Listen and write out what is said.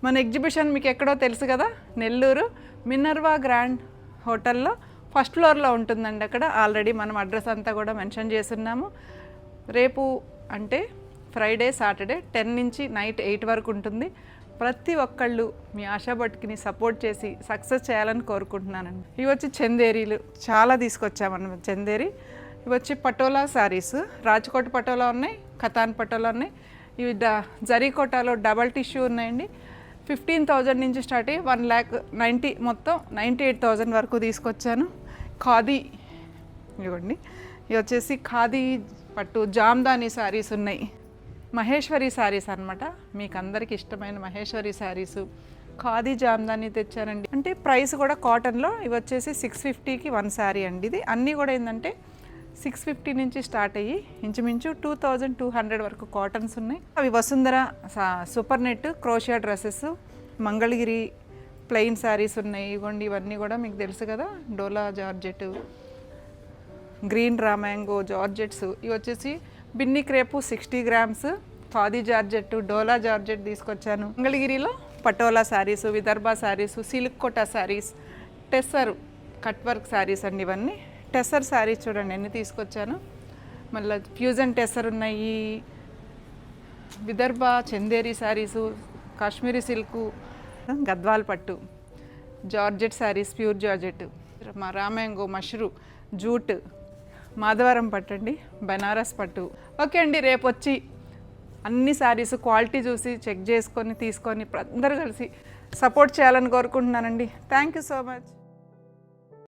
మన ఎగ్జిబిషన్ మీకు ఎక్కడో తెలుసు కదా, నెల్లూరు మినర్వా గ్రాండ్ హోటల్లో ఫస్ట్ ఫ్లోర్లో ఉంటుందండి. అక్కడ ఆల్రెడీ మనం అడ్రస్ అంతా కూడా మెన్షన్ చేస్తున్నాము. రేపు అంటే ఫ్రైడే సాటర్డే 10 నుంచి నైట్ 8 వరకు ఉంటుంది. ప్రతి ఒక్కళ్ళు మీ ఆశా భట్కిని సపోర్ట్ చేసి సక్సెస్ చేయాలని కోరుకుంటున్నానండి. ఇవి వచ్చి చందేరీలు చాలా తీసుకొచ్చామన్నమాట. చందేరి ఇవి వచ్చి పటోలా శారీస్, రాజ్కోట్ పటోలా ఉన్నాయి, కథాన్ పటోలా ఉన్నాయి. ఇవి జరీ కోటాలో డబల్ టిష్యూ ఉన్నాయండి. 15,000 నుంచి స్టార్ట్ అయ్యి 1,90,000 మొత్తం 98,000 వరకు తీసుకొచ్చాను. ఖాదీ ఇవ్వండి, ఇవి వచ్చేసి ఖాదీ పట్టు జామ్దాని శారీస్ ఉన్నాయి. మహేశ్వరి శారీస్ అనమాట, మీకు అందరికి ఇష్టమైన మహేశ్వరి శారీసు ఖాదీ జామ్దాని తెచ్చానండి. అంటే ప్రైస్ కూడా కాటన్లో ఇవి వచ్చేసి 650కి 1 శారీ అండి. ఇది అన్నీ కూడా ఏంటంటే 650 నుంచి స్టార్ట్ అయ్యి ఇంచుమించు 2,200 వరకు కాటన్స్ ఉన్నాయి. అవి Vasundhara super net crochet dresses, Mangalagiri plain saris ఉన్నాయి. ఇవ్వండి, ఇవన్నీ కూడా మీకు తెలుసు కదా, డోలా జార్జెట్, గ్రీన్ రామాంగో జార్జెట్స్. ఇవి వచ్చేసి Binny crepe 60 grams, khadi georgette, Dola georgette తీసుకొచ్చాను. మంగళగిరిలో Patola saris, Vidarbha saris, silk Kota saris, tussar cut work saris అండి. ఇవన్నీ టెస్సర్ శారీస్ చూడండి ఎన్ని తీసుకొచ్చాను. మళ్ళీ ఫ్యూజన్ టెస్సర్ ఉన్నాయి, విదర్భ చందేరి శారీసు, కాశ్మీరీ సిల్కు, గద్వాల్ పట్టు, జార్జెట్ శారీస్, ప్యూర్ జార్జెట్, మా రామాంగో, మష్రూ, జూట్, మాధవరం పట్టు అండి, బనారస్ పట్టు. ఓకే అండి, రేపు వచ్చి అన్ని శారీస్ క్వాలిటీ చూసి చెక్ చేసుకొని తీసుకొని అందరూ కలిసి సపోర్ట్ చేయాలని కోరుకుంటున్నానండి. Thank you so much.